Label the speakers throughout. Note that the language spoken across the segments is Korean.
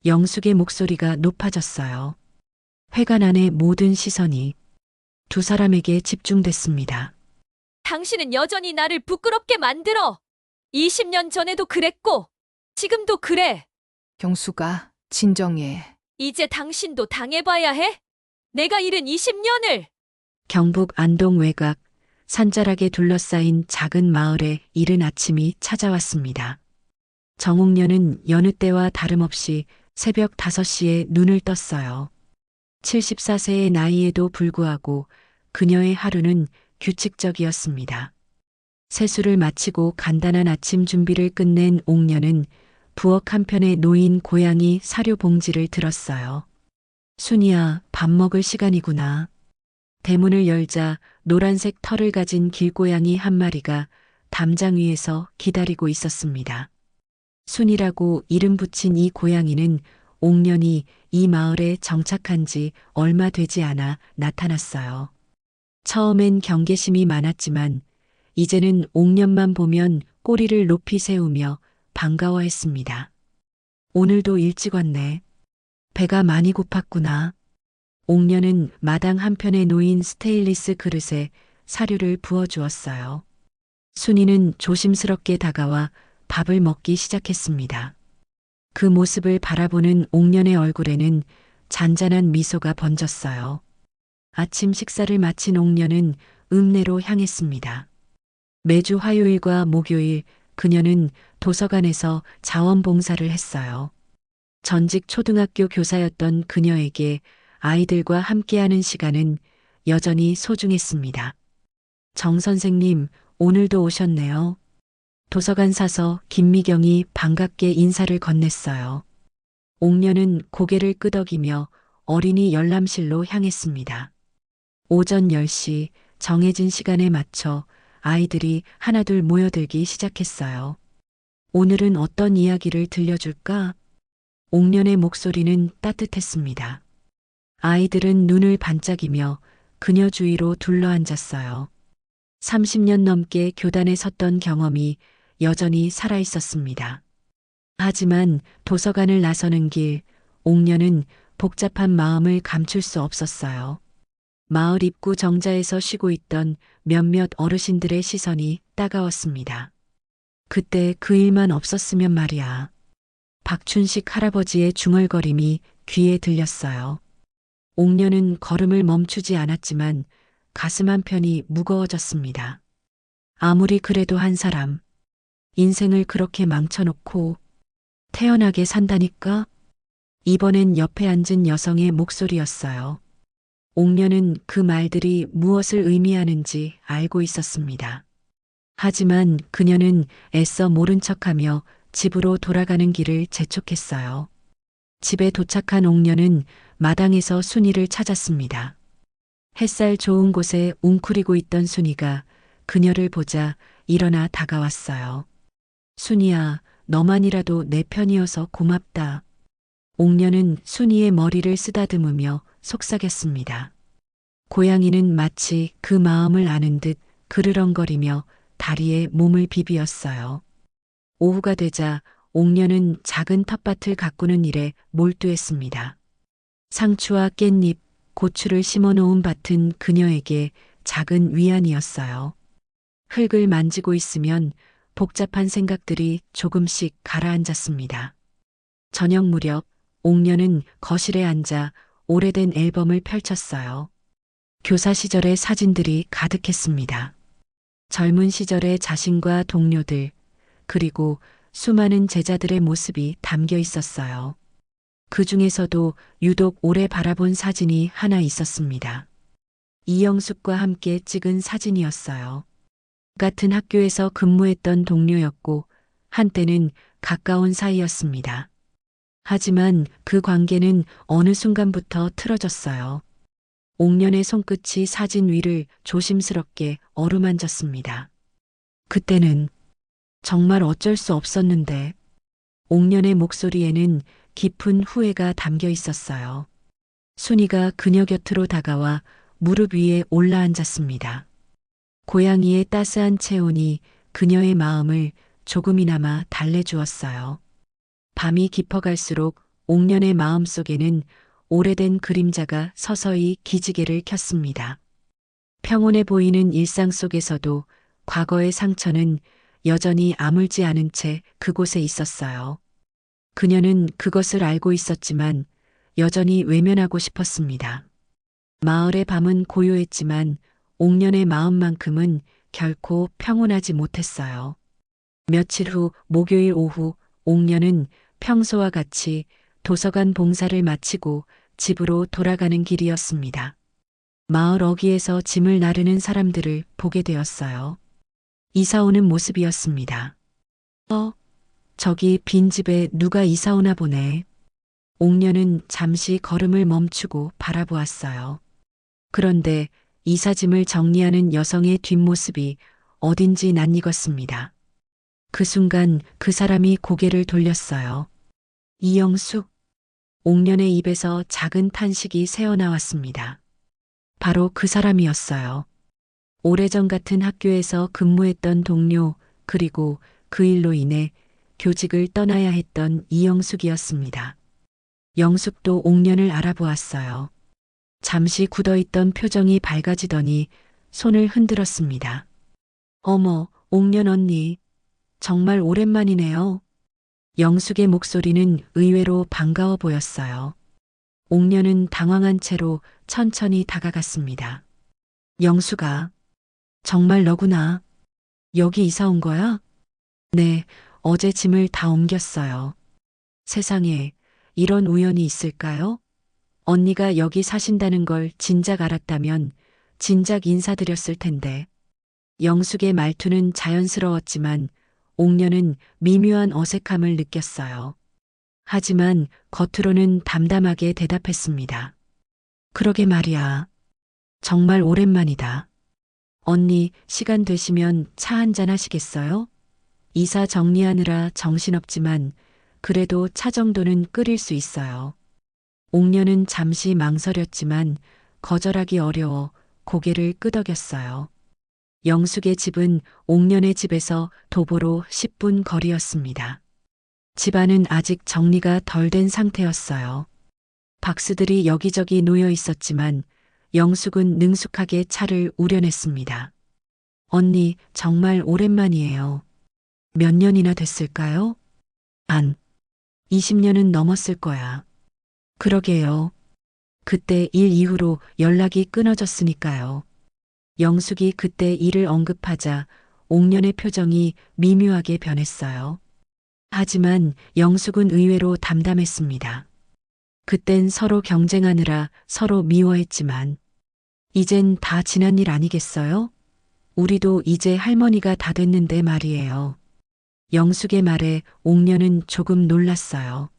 Speaker 1: 영숙의 목소리가 높아졌어요. 회관 안의 모든 시선이 두 사람에게 집중됐습니다.
Speaker 2: 당신은 여전히 나를 부끄럽게 만들어. 20년 전에도 그랬고, 지금도 그래.
Speaker 3: 경수가 진정해.
Speaker 2: 이제 당신도 당해봐야 해? 내가 잃은 20년을.
Speaker 1: 경북 안동 외곽 산자락에 둘러싸인 작은 마을에 이른 아침이 찾아왔습니다. 정옥녀는 여느 때와 다름없이 새벽 5시에 눈을 떴어요. 74세의 나이에도 불구하고 그녀의 하루는 규칙적이었습니다. 세수를 마치고 간단한 아침 준비를 끝낸 옥녀는 부엌 한편에 놓인 고양이 사료 봉지를 들었어요. 순이야, 밥 먹을 시간이구나. 대문을 열자 노란색 털을 가진 길고양이 한 마리가 담장 위에서 기다리고 있었습니다. 순이라고 이름 붙인 이 고양이는 옥년이 이 마을에 정착한 지 얼마 되지 않아 나타났어요. 처음엔 경계심이 많았지만 이제는 옥년만 보면 꼬리를 높이 세우며 반가워했습니다. 오늘도 일찍 왔네. 배가 많이 고팠구나. 옥년은 마당 한편에 놓인 스테인리스 그릇에 사료를 부어주었어요. 순이는 조심스럽게 다가와 밥을 먹기 시작했습니다. 그 모습을 바라보는 옥년의 얼굴에는 잔잔한 미소가 번졌어요. 아침 식사를 마친 옥년은 읍내로 향했습니다. 매주 화요일과 목요일 그녀는 도서관에서 자원봉사를 했어요. 전직 초등학교 교사였던 그녀에게 아이들과 함께하는 시간은 여전히 소중했습니다. 정 선생님, 오늘도 오셨네요. 도서관 사서 김미경이 반갑게 인사를 건넸어요. 옥녀는 고개를 끄덕이며 어린이 열람실로 향했습니다. 오전 10시 정해진 시간에 맞춰 아이들이 하나둘 모여들기 시작했어요. 오늘은 어떤 이야기를 들려줄까? 옥년의 목소리는 따뜻했습니다. 아이들은 눈을 반짝이며 그녀 주위로 둘러앉았어요. 30년 넘게 교단에 섰던 경험이 여전히 살아있었습니다. 하지만 도서관을 나서는 길, 옥녀는 복잡한 마음을 감출 수 없었어요. 마을 입구 정자에서 쉬고 있던 몇몇 어르신들의 시선이 따가웠습니다. 그때 그 일만 없었으면 말이야. 박춘식 할아버지의 중얼거림이 귀에 들렸어요. 옥녀는 걸음을 멈추지 않았지만 가슴 한편이 무거워졌습니다. 아무리 그래도 한 사람, 인생을 그렇게 망쳐놓고 태연하게 산다니까? 이번엔 옆에 앉은 여성의 목소리였어요. 옥녀는 그 말들이 무엇을 의미하는지 알고 있었습니다. 하지만 그녀는 애써 모른 척하며 집으로 돌아가는 길을 재촉했어요. 집에 도착한 옥녀는 마당에서 순이를 찾았습니다. 햇살 좋은 곳에 웅크리고 있던 순이가 그녀를 보자 일어나 다가왔어요. 순이야, 너만이라도 내 편이어서 고맙다. 옥녀는 순이의 머리를 쓰다듬으며 속삭였습니다. 고양이는 마치 그 마음을 아는 듯 그르렁거리며 다리에 몸을 비비었어요. 오후가 되자 옥녀는 작은 텃밭을 가꾸는 일에 몰두했습니다. 상추와 깻잎, 고추를 심어놓은 밭은 그녀에게 작은 위안이었어요. 흙을 만지고 있으면 복잡한 생각들이 조금씩 가라앉았습니다. 저녁 무렵 옥녀는 거실에 앉아 오래된 앨범을 펼쳤어요. 교사 시절의 사진들이 가득했습니다. 젊은 시절의 자신과 동료들, 그리고 수많은 제자들의 모습이 담겨 있었어요. 그 중에서도 유독 오래 바라본 사진이 하나 있었습니다. 이영숙과 함께 찍은 사진이었어요. 같은 학교에서 근무했던 동료였고 한때는 가까운 사이였습니다. 하지만 그 관계는 어느 순간부터 틀어졌어요. 옥년의 손끝이 사진 위를 조심스럽게 어루만졌습니다. 그때는 정말 어쩔 수 없었는데 옥년의 목소리에는 깊은 후회가 담겨 있었어요. 순이가 그녀 곁으로 다가와 무릎 위에 올라앉았습니다. 고양이의 따스한 체온이 그녀의 마음을 조금이나마 달래주었어요. 밤이 깊어갈수록 옥년의 마음속에는 오래된 그림자가 서서히 기지개를 켰습니다. 평온해 보이는 일상 속에서도 과거의 상처는 여전히 아물지 않은 채 그곳에 있었어요. 그녀는 그것을 알고 있었지만 여전히 외면하고 싶었습니다. 마을의 밤은 고요했지만 옥년의 마음만큼은 결코 평온하지 못했어요. 며칠 후 목요일 오후 옥년은 평소와 같이 도서관 봉사를 마치고 집으로 돌아가는 길이었습니다. 마을 어귀에서 짐을 나르는 사람들을 보게 되었어요. 이사 오는 모습이었습니다. 저기 빈 집에 누가 이사 오나 보네. 옥년은 잠시 걸음을 멈추고 바라보았어요. 그런데 이삿짐을 정리하는 여성의 뒷모습이 어딘지 낯익었습니다. 그 순간 그 사람이 고개를 돌렸어요. 이영숙. 옥년의 입에서 작은 탄식이 새어나왔습니다. 바로 그 사람이었어요. 오래전 같은 학교에서 근무했던 동료, 그리고 그 일로 인해 교직을 떠나야 했던 이영숙이었습니다. 영숙도 옥년을 알아보았어요. 잠시 굳어있던 표정이 밝아지더니 손을 흔들었습니다. 어머, 옥년 언니. 정말 오랜만이네요. 영숙의 목소리는 의외로 반가워 보였어요. 옥년은 당황한 채로 천천히 다가갔습니다. 영숙아, 정말 너구나. 여기 이사 온 거야? 네, 어제 짐을 다 옮겼어요. 세상에, 이런 우연이 있을까요? 언니가 여기 사신다는 걸 진작 알았다면 진작 인사드렸을 텐데. 영숙의 말투는 자연스러웠지만 옥년은 미묘한 어색함을 느꼈어요. 하지만 겉으로는 담담하게 대답했습니다. 그러게 말이야. 정말 오랜만이다. 언니, 시간 되시면 차 한잔 하시겠어요? 이사 정리하느라 정신없지만 그래도 차 정도는 끓일 수 있어요. 옥년은 잠시 망설였지만 거절하기 어려워 고개를 끄덕였어요. 영숙의 집은 옥년의 집에서 도보로 10분 거리였습니다. 집안은 아직 정리가 덜 된 상태였어요. 박스들이 여기저기 놓여 있었지만 영숙은 능숙하게 차를 우려냈습니다. 언니, 정말 오랜만이에요. 몇 년이나 됐을까요? 20년은 넘었을 거야. 그러게요. 그때 일 이후로 연락이 끊어졌으니까요. 영숙이 그때 일을 언급하자 옥년의 표정이 미묘하게 변했어요. 하지만 영숙은 의외로 담담했습니다. 그땐 서로 경쟁하느라 서로 미워했지만 이젠 다 지난 일 아니겠어요? 우리도 이제 할머니가 다 됐는데 말이에요. 영숙의 말에 옥년은 조금 놀랐어요.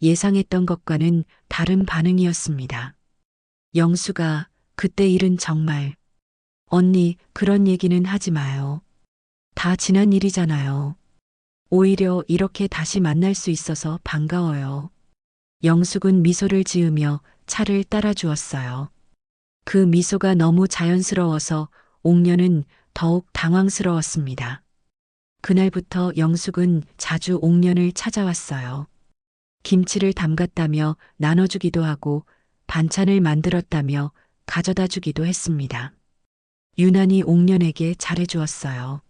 Speaker 1: 예상했던 것과는 다른 반응이었습니다. 영숙아, 그때 일은 정말. 언니, 그런 얘기는 하지 마요. 다 지난 일이잖아요. 오히려 이렇게 다시 만날 수 있어서 반가워요. 영숙은 미소를 지으며 차를 따라 주었어요. 그 미소가 너무 자연스러워서 옥년은 더욱 당황스러웠습니다. 그날부터 영숙은 자주 옥년을 찾아왔어요. 김치를 담갔다며 나눠주기도 하고 반찬을 만들었다며 가져다 주기도 했습니다. 유난히 옥년에게 잘해주었어요.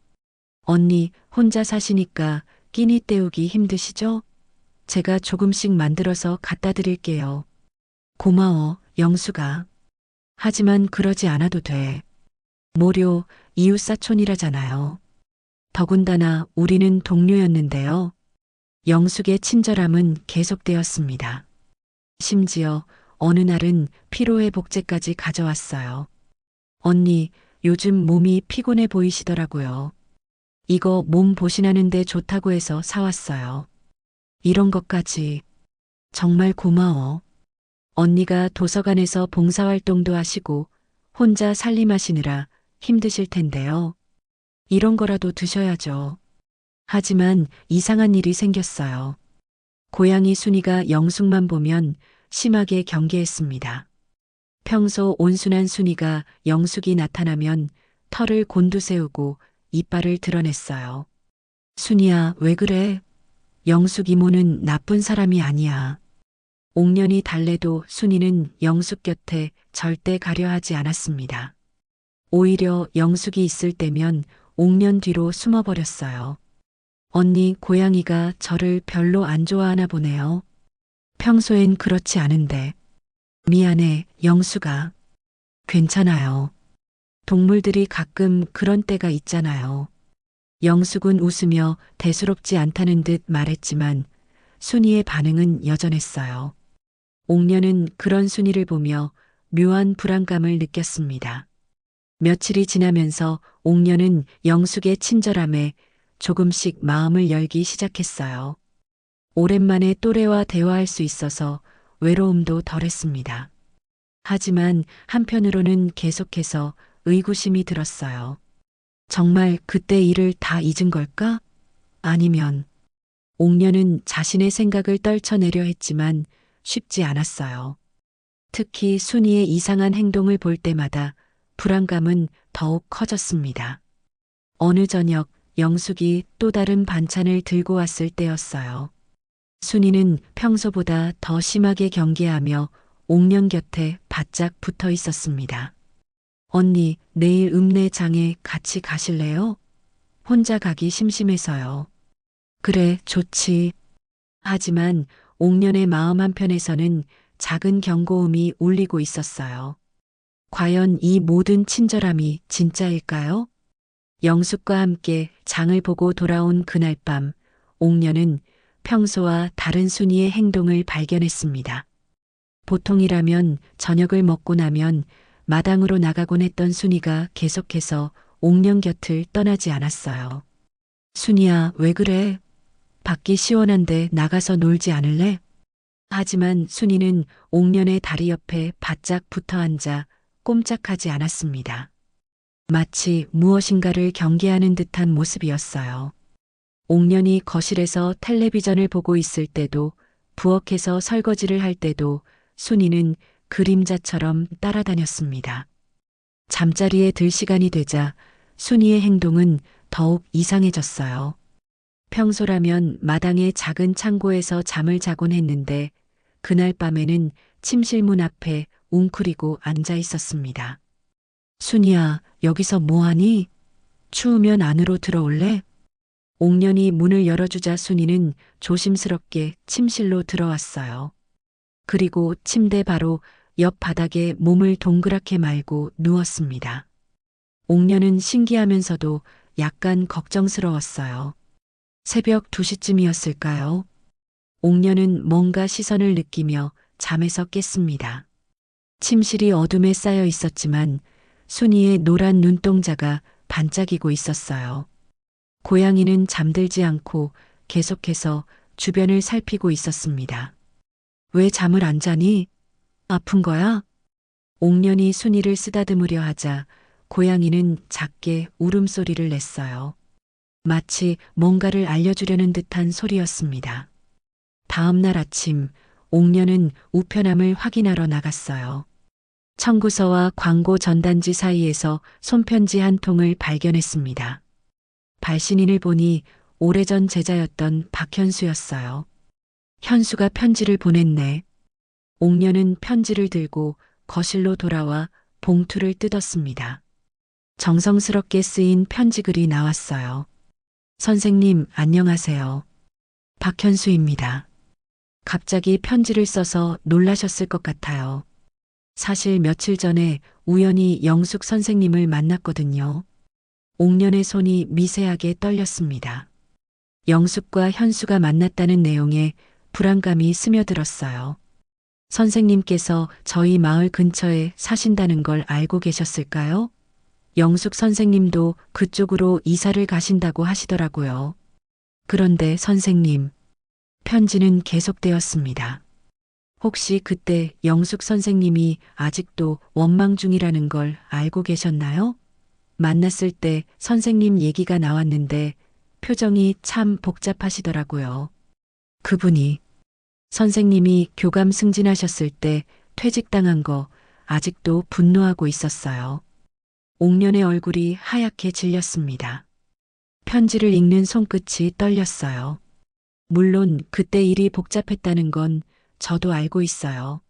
Speaker 1: 언니, 혼자 사시니까 끼니 때우기 힘드시죠? 제가 조금씩 만들어서 갖다 드릴게요. 고마워, 영숙아. 하지만 그러지 않아도 돼. 모료, 이웃사촌이라잖아요. 더군다나 우리는 동료였는데요. 영숙의 친절함은 계속되었습니다. 심지어 어느 날은 피로회복제까지 가져왔어요. 언니, 요즘 몸이 피곤해 보이시더라고요. 이거 몸 보신하는데 좋다고 해서 사왔어요. 이런 것까지. 정말 고마워. 언니가 도서관에서 봉사활동도 하시고 혼자 살림하시느라 힘드실 텐데요. 이런 거라도 드셔야죠. 하지만 이상한 일이 생겼어요. 고양이 순이가 영숙만 보면 심하게 경계했습니다. 평소 온순한 순이가 영숙이 나타나면 털을 곤두세우고 이빨을 드러냈어요. 순이야, 왜 그래? 영숙 이모는 나쁜 사람이 아니야. 옥년이 달래도 순이는 영숙 곁에 절대 가려 하지 않았습니다. 오히려 영숙이 있을 때면 옥년 뒤로 숨어버렸어요. 언니, 고양이가 저를 별로 안 좋아하나 보네요. 평소엔 그렇지 않은데. 미안해, 영숙아. 괜찮아요. 동물들이 가끔 그런 때가 있잖아요. 영숙은 웃으며 대수롭지 않다는 듯 말했지만 순이의 반응은 여전했어요. 옥년은 그런 순이를 보며 묘한 불안감을 느꼈습니다. 며칠이 지나면서 옥년은 영숙의 친절함에 조금씩 마음을 열기 시작했어요. 오랜만에 또래와 대화할 수 있어서 외로움도 덜했습니다. 하지만 한편으로는 계속해서 의구심이 들었어요. 정말 그때 일을 다 잊은 걸까? 아니면 옥년은 자신의 생각을 떨쳐내려 했지만 쉽지 않았어요. 특히 순이의 이상한 행동을 볼 때마다 불안감은 더욱 커졌습니다. 어느 저녁 영숙이 또 다른 반찬을 들고 왔을 때였어요. 순이는 평소보다 더 심하게 경계하며 옥년 곁에 바짝 붙어 있었습니다. 언니, 내일 읍내장에 같이 가실래요? 혼자 가기 심심해서요. 그래, 좋지. 하지만 옥년의 마음 한편에서는 작은 경고음이 울리고 있었어요. 과연 이 모든 친절함이 진짜일까요? 영숙과 함께 장을 보고 돌아온 그날 밤, 옥년은 평소와 다른 순이의 행동을 발견했습니다. 보통이라면 저녁을 먹고 나면 마당으로 나가곤 했던 순이가 계속해서 옥년 곁을 떠나지 않았어요. 순이야, 왜 그래? 밖이 시원한데 나가서 놀지 않을래? 하지만 순이는 옥년의 다리 옆에 바짝 붙어 앉아 꼼짝하지 않았습니다. 마치 무엇인가를 경계하는 듯한 모습이었어요. 옥년이 거실에서 텔레비전을 보고 있을 때도, 부엌에서 설거지를 할 때도 순이는 그림자처럼 따라다녔습니다. 잠자리에 들 시간이 되자 순이의 행동은 더욱 이상해졌어요. 평소라면 마당의 작은 창고에서 잠을 자곤 했는데 그날 밤에는 침실 문 앞에 웅크리고 앉아 있었습니다. 순이야, 여기서 뭐하니? 추우면 안으로 들어올래? 옥년이 문을 열어주자 순이는 조심스럽게 침실로 들어왔어요. 그리고 침대 바로 옆 바닥에 몸을 동그랗게 말고 누웠습니다. 옥년은 신기하면서도 약간 걱정스러웠어요. 새벽 2시쯤이었을까요? 옥년은 뭔가 시선을 느끼며 잠에서 깼습니다. 침실이 어둠에 쌓여 있었지만 순이의 노란 눈동자가 반짝이고 있었어요. 고양이는 잠들지 않고 계속해서 주변을 살피고 있었습니다. 왜 잠을 안 자니? 아픈 거야? 옥년이 순이를 쓰다듬으려 하자 고양이는 작게 울음소리를 냈어요. 마치 뭔가를 알려주려는 듯한 소리였습니다. 다음 날 아침, 옥년은 우편함을 확인하러 나갔어요. 청구서와 광고 전단지 사이에서 손편지 한 통을 발견했습니다. 발신인을 보니 오래전 제자였던 박현수였어요. 현수가 편지를 보냈네. 옥년은 편지를 들고 거실로 돌아와 봉투를 뜯었습니다. 정성스럽게 쓰인 편지글이 나왔어요. 선생님, 안녕하세요. 박현수입니다. 갑자기 편지를 써서 놀라셨을 것 같아요. 사실 며칠 전에 우연히 영숙 선생님을 만났거든요. 옥년의 손이 미세하게 떨렸습니다. 영숙과 현수가 만났다는 내용에 불안감이 스며들었어요. 선생님께서 저희 마을 근처에 사신다는 걸 알고 계셨을까요? 영숙 선생님도 그쪽으로 이사를 가신다고 하시더라고요. 그런데 선생님, 편지는 계속되었습니다. 혹시 그때 영숙 선생님이 아직도 원망 중이라는 걸 알고 계셨나요? 만났을 때 선생님 얘기가 나왔는데 표정이 참 복잡하시더라고요. 그분이 선생님이 교감 승진하셨을 때 퇴직당한 거 아직도 분노하고 있었어요. 옥년의 얼굴이 하얗게 질렸습니다. 편지를 읽는 손끝이 떨렸어요. 물론 그때 일이 복잡했다는 건 저도 알고 있어요.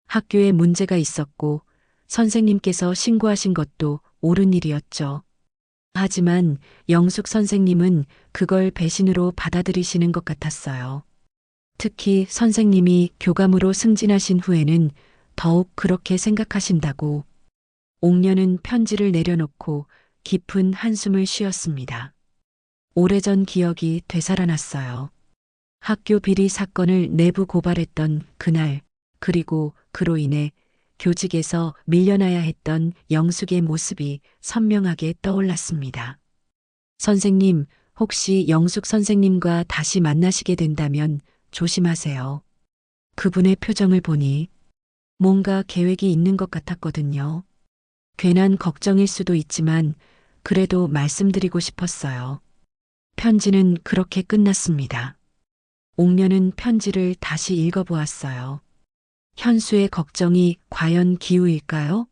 Speaker 1: 학교에 문제가 있었고 선생님께서 신고하신 것도 옳은 일이었죠. 하지만 영숙 선생님은 그걸 배신으로 받아들이시는 것 같았어요. 특히 선생님이 교감으로 승진하신 후에는 더욱 그렇게 생각하신다고. 옥녀는 편지를 내려놓고 깊은 한숨을 쉬었습니다. 오래전 기억이 되살아났어요. 학교 비리 사건을 내부 고발했던 그날, 그리고 그로 인해 교직에서 밀려나야 했던 영숙의 모습이 선명하게 떠올랐습니다. 선생님, 혹시 영숙 선생님과 다시 만나시게 된다면 조심하세요. 그분의 표정을 보니 뭔가 계획이 있는 것 같았거든요. 괜한 걱정일 수도 있지만 그래도 말씀드리고 싶었어요. 편지는 그렇게 끝났습니다. 옥녀는 편지를 다시 읽어보았어요. 현수의 걱정이 과연 기우일까요?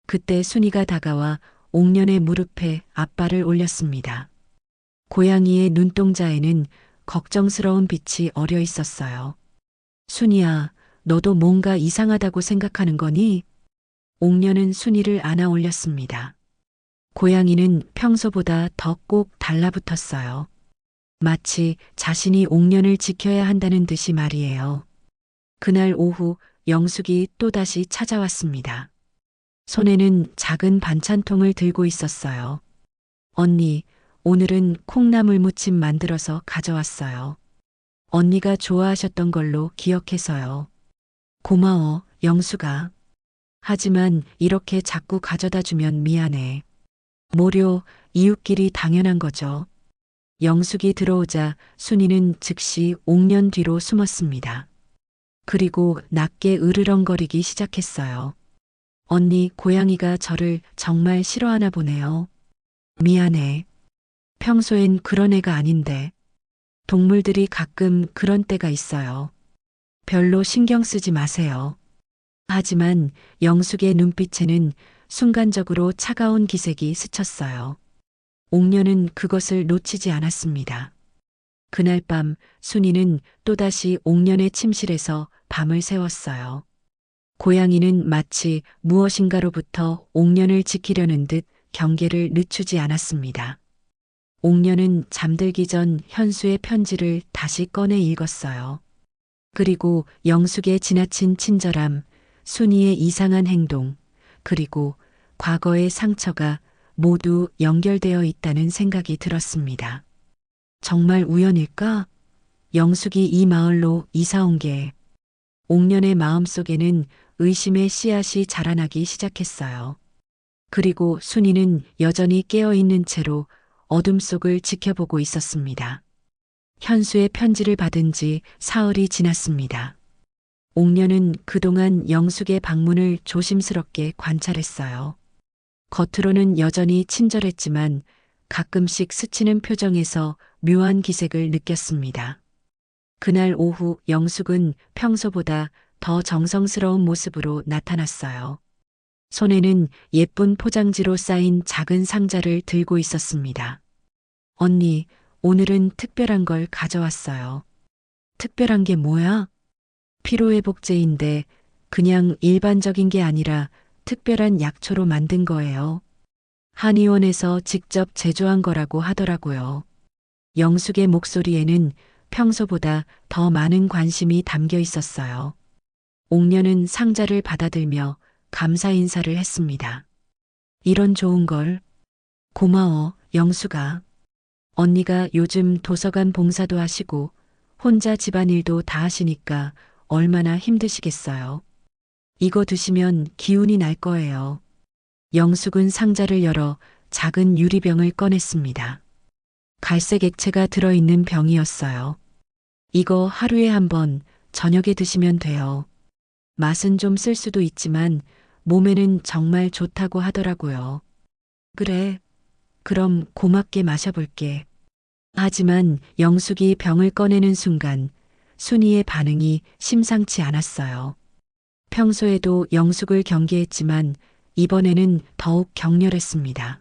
Speaker 1: 그때 순이가 다가와 옥년의 무릎에 앞발을 올렸습니다. 고양이의 눈동자에는 걱정스러운 빛이 어려 있었어요. 순이야, 너도 뭔가 이상하다고 생각하는 거니? 옥년은 순이를 안아 올렸습니다. 고양이는 평소보다 더 꼭 달라붙었어요. 마치 자신이 옥년을 지켜야 한다는 듯이 말이에요. 그날 오후 영숙이 또다시 찾아왔습니다. 손에는 작은 반찬통을 들고 있었어요. 언니, 오늘은 콩나물 무침 만들어서 가져왔어요. 언니가 좋아하셨던 걸로 기억해서요. 고마워, 영숙아. 하지만 이렇게 자꾸 가져다 주면 미안해. 모료, 이웃끼리 당연한 거죠. 영숙이 들어오자 순이는 즉시 옥년 뒤로 숨었습니다. 그리고 낮게 으르렁거리기 시작했어요. 언니, 고양이가 저를 정말 싫어하나 보네요. 미안해. 평소엔 그런 애가 아닌데. 동물들이 가끔 그런 때가 있어요. 별로 신경 쓰지 마세요. 하지만 영숙의 눈빛에는 순간적으로 차가운 기색이 스쳤어요. 옥녀는 그것을 놓치지 않았습니다. 그날 밤 순이는 또다시 옥년의 침실에서 밤을 새웠어요. 고양이는 마치 무엇인가로부터 옥년을 지키려는 듯 경계를 늦추지 않았습니다. 옥년은 잠들기 전 현수의 편지를 다시 꺼내 읽었어요. 그리고 영숙의 지나친 친절함, 순이의 이상한 행동, 그리고 과거의 상처가 모두 연결되어 있다는 생각이 들었습니다. 정말 우연일까? 영숙이 이 마을로 이사 온 게. 옥년의 마음속에는 의심의 씨앗이 자라나기 시작했어요. 그리고 순이는 여전히 깨어있는 채로 어둠 속을 지켜보고 있었습니다. 현수의 편지를 받은 지 사흘이 지났습니다. 옥년은 그동안 영숙의 방문을 조심스럽게 관찰했어요. 겉으로는 여전히 친절했지만 가끔씩 스치는 표정에서 묘한 기색을 느꼈습니다. 그날 오후 영숙은 평소보다 더 정성스러운 모습으로 나타났어요. 손에는 예쁜 포장지로 쌓인 작은 상자를 들고 있었습니다. 언니, 오늘은 특별한 걸 가져왔어요. 특별한 게 뭐야? 피로회복제인데 그냥 일반적인 게 아니라 특별한 약초로 만든 거예요. 한의원에서 직접 제조한 거라고 하더라고요. 영숙의 목소리에는 평소보다 더 많은 관심이 담겨 있었어요. 옥녀는 상자를 받아들며 감사 인사를 했습니다. 이런 좋은 걸. 고마워, 영숙아. 언니가 요즘 도서관 봉사도 하시고 혼자 집안일도 다 하시니까 얼마나 힘드시겠어요. 이거 드시면 기운이 날 거예요. 영숙은 상자를 열어 작은 유리병을 꺼냈습니다. 갈색 액체가 들어있는 병이었어요. 이거 하루에 한 번 저녁에 드시면 돼요. 맛은 좀 쓸 수도 있지만 몸에는 정말 좋다고 하더라고요. 그래, 그럼 고맙게 마셔볼게. 하지만 영숙이 병을 꺼내는 순간 순이의 반응이 심상치 않았어요. 평소에도 영숙을 경계했지만 이번에는 더욱 격렬했습니다.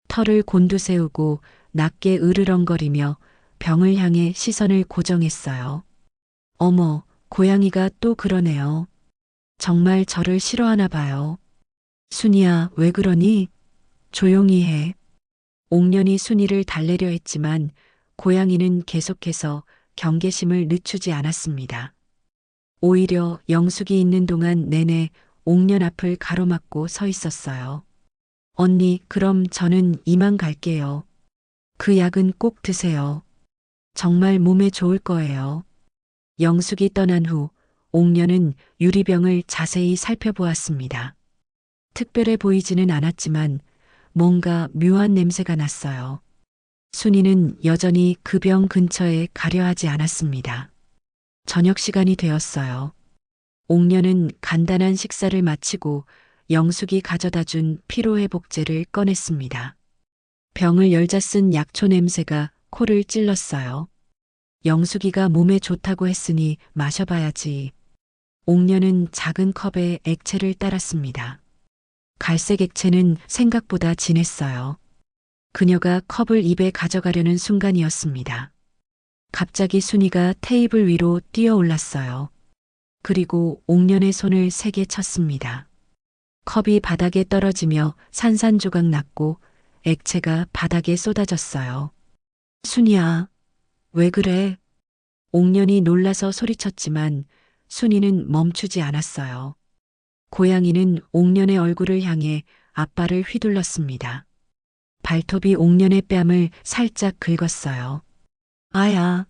Speaker 1: 털을 곤두세우고 낮게 으르렁거리며 병을 향해 시선을 고정했어요. 어머, 고양이가 또 그러네요. 정말 저를 싫어하나 봐요. 순이야, 왜 그러니? 조용히 해. 옥년이 순이를 달래려 했지만 고양이는 계속해서 경계심을 늦추지 않았습니다. 오히려 영숙이 있는 동안 내내 옥년 앞을 가로막고 서 있었어요. 언니, 그럼 저는 이만 갈게요. 그 약은 꼭 드세요. 정말 몸에 좋을 거예요. 영숙이 떠난 후 옥년은 유리병을 자세히 살펴보았습니다. 특별해 보이지는 않았지만 뭔가 묘한 냄새가 났어요. 순이는 여전히 그 병 근처에 가려 하지 않았습니다. 저녁 시간이 되었어요. 옥년은 간단한 식사를 마치고 영숙이 가져다 준 피로회복제를 꺼냈습니다. 병을 열자 쓴 약초 냄새가 코를 찔렀어요. 영숙이가 몸에 좋다고 했으니 마셔봐야지. 옥년은 작은 컵에 액체를 따랐습니다. 갈색 액체는 생각보다 진했어요. 그녀가 컵을 입에 가져가려는 순간이었습니다. 갑자기 순이가 테이블 위로 뛰어올랐어요. 그리고 옥년의 손을 세게 쳤습니다. 컵이 바닥에 떨어지며 산산조각 났고 액체가 바닥에 쏟아졌어요. 순이야, 왜 그래? 옥년이 놀라서 소리쳤지만 순이는 멈추지 않았어요. 고양이는 옥년의 얼굴을 향해 앞발을 휘둘렀습니다. 발톱이 옥년의 뺨을 살짝 긁었어요. 아야.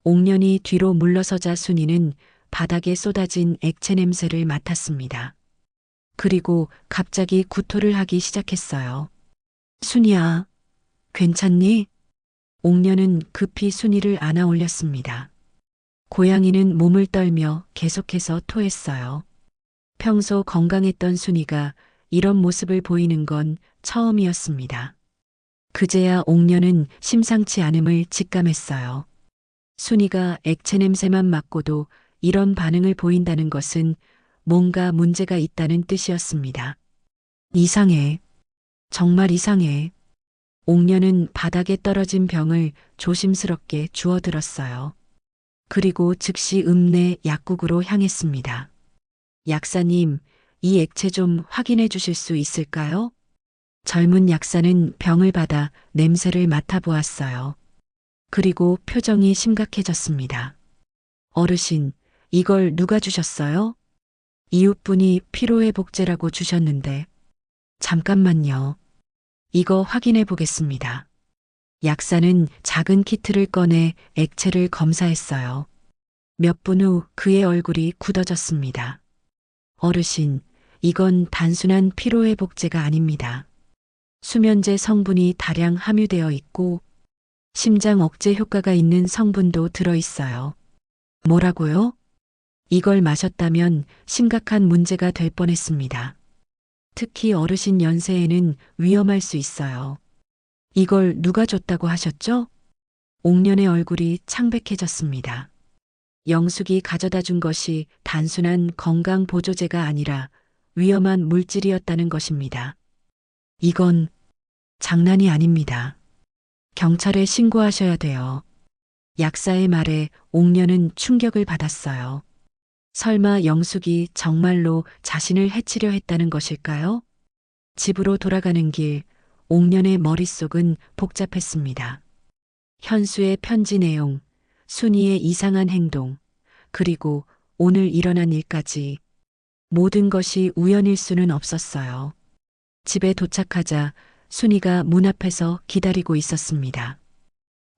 Speaker 1: 옥년이 뒤로 물러서자 순이는 바닥에 쏟아진 액체 냄새를 맡았습니다. 그리고 갑자기 구토를 하기 시작했어요. 순이야, 괜찮니? 옥년은 급히 순이를 안아 올렸습니다. 고양이는 몸을 떨며 계속해서 토했어요. 평소 건강했던 순이가 이런 모습을 보이는 건 처음이었습니다. 그제야 옥년은 심상치 않음을 직감했어요. 순이가 액체 냄새만 맡고도 이런 반응을 보인다는 것은 뭔가 문제가 있다는 뜻이었습니다. 이상해. 정말 이상해. 옥년은 바닥에 떨어진 병을 조심스럽게 주워들었어요. 그리고 즉시 읍내 약국으로 향했습니다. 약사님, 이 액체 좀 확인해 주실 수 있을까요? 젊은 약사는 병을 받아 냄새를 맡아보았어요. 그리고 표정이 심각해졌습니다. 어르신, 이걸 누가 주셨어요? 이웃분이 피로회복제라고 주셨는데. 잠깐만요. 이거 확인해 보겠습니다. 약사는 작은 키트를 꺼내 액체를 검사했어요. 몇 분 후 그의 얼굴이 굳어졌습니다. 어르신, 이건 단순한 피로회복제가 아닙니다. 수면제 성분이 다량 함유되어 있고 심장 억제 효과가 있는 성분도 들어 있어요. 뭐라고요? 이걸 마셨다면 심각한 문제가 될 뻔했습니다. 특히 어르신 연세에는 위험할 수 있어요. 이걸 누가 줬다고 하셨죠? 옥년의 얼굴이 창백해졌습니다. 영숙이 가져다 준 것이 단순한 건강 보조제가 아니라 위험한 물질이었다는 것입니다. 이건 장난이 아닙니다. 경찰에 신고하셔야 돼요. 약사의 말에 옥년은 충격을 받았어요. 설마 영숙이 정말로 자신을 해치려 했다는 것일까요? 집으로 돌아가는 길, 옥년의 머릿속은 복잡했습니다. 현수의 편지 내용, 순이의 이상한 행동, 그리고 오늘 일어난 일까지 모든 것이 우연일 수는 없었어요. 집에 도착하자 순이가 문 앞에서 기다리고 있었습니다.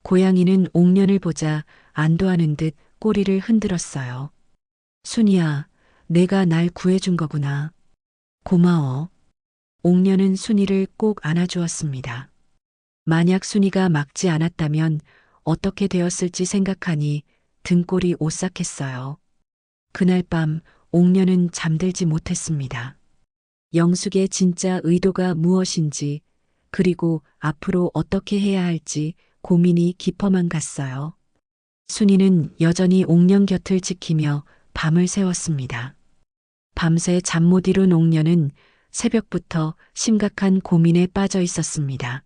Speaker 1: 고양이는 옥년을 보자 안도하는 듯 꼬리를 흔들었어요. 순이야, 내가 날 구해준 거구나. 고마워. 옥년은 순이를 꼭 안아주었습니다. 만약 순이가 막지 않았다면 어떻게 되었을지 생각하니 등골이 오싹했어요. 그날 밤 옥년은 잠들지 못했습니다. 영숙의 진짜 의도가 무엇인지, 그리고 앞으로 어떻게 해야 할지 고민이 깊어만 갔어요. 순이는 여전히 옥년 곁을 지키며 밤을 새웠습니다. 밤새 잠 못 이룬 옥년은 새벽부터 심각한 고민에 빠져 있었습니다.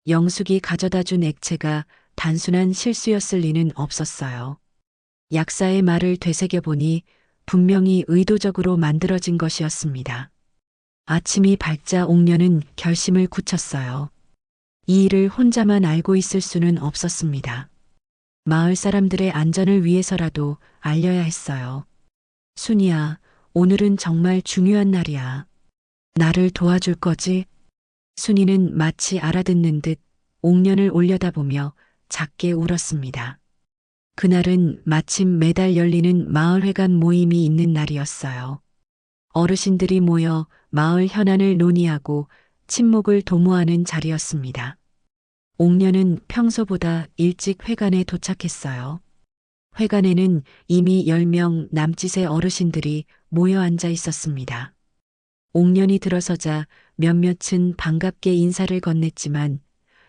Speaker 1: 영숙이 가져다 준 액체가 단순한 실수였을 리는 없었어요. 약사의 말을 되새겨보니 분명히 의도적으로 만들어진 것이었습니다. 아침이 밝자 옥녀는 결심을 굳혔어요. 이 일을 혼자만 알고 있을 수는 없었습니다. 마을 사람들의 안전을 위해서라도 알려야 했어요. 순이야, 오늘은 정말 중요한 날이야. 나를 도와줄 거지? 순이는 마치 알아듣는 듯 옥년을 올려다보며 작게 울었습니다. 그날은 마침 매달 열리는 마을회관 모임이 있는 날이었어요. 어르신들이 모여 마을 현안을 논의하고 친목을 도모하는 자리였습니다. 옥년은 평소보다 일찍 회관에 도착했어요. 회관에는 이미 10명 남짓의 어르신들이 모여 앉아 있었습니다. 옥년이 들어서자 몇몇은 반갑게 인사를 건넸지만